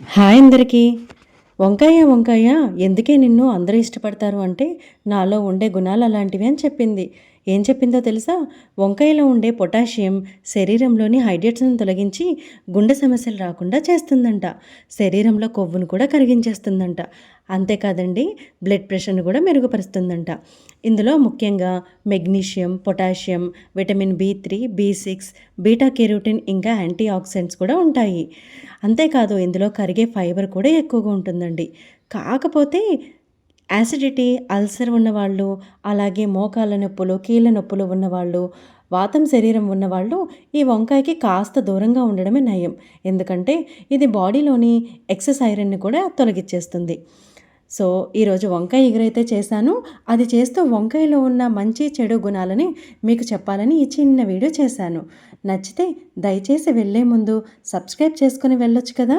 Hi అందరికీ. వంకాయ వంకాయ ఎందుకే నిన్ను అందరూ ఇష్టపడతారు అంటే నాలో ఉండే గుణాలు అలాంటివి అని చెప్పింది. ఏం చెప్పిందో తెలుసా? వంకాయలో ఉండే పొటాషియం శరీరంలోని హైడ్రేట్స్‌ను తొలగించి గుండె సమస్యలు రాకుండా చేస్తుందంట. శరీరంలో కొవ్వును కూడా కరిగించేస్తుందంట. అంతేకాదండి, బ్లడ్ ప్రెషర్‌ని కూడా మెరుగుపరుస్తుందంట. ఇందులో ముఖ్యంగా మెగ్నీషియం, పొటాషియం, విటమిన్ బి3, బి6, బీటా కెరోటిన్ ఇంకా యాంటీ ఆక్సిడెంట్స్ కూడా ఉంటాయి. అంతేకాదు ఇందులో కరిగే ఫైబర్ కూడా ఎక్కువగా ఉంటుందండి. కాకపోతే యాసిడిటీ, అల్సర్ ఉన్నవాళ్ళు, అలాగే మోకాళ్ళ నొప్పులు, కీళ్ళ నొప్పులు ఉన్నవాళ్ళు, వాతం శరీరం ఉన్నవాళ్ళు ఈ వంకాయకి కాస్త దూరంగా ఉండడమే నయం. ఎందుకంటే ఇది బాడీలోని ఎక్సెస్ ఐరన్‌ని కూడా తొలగిచ్చేస్తుంది. సో, ఈరోజు వంకాయ ఇగురైతే చేశాను. అది చేస్తూ వంకాయలో ఉన్న మంచి, చెడు గుణాలని మీకు చెప్పాలని ఈ చిన్న వీడియో చేశాను. నచ్చితే దయచేసి వెళ్ళే ముందు సబ్స్క్రైబ్ చేసుకొని వెళ్ళొచ్చు కదా!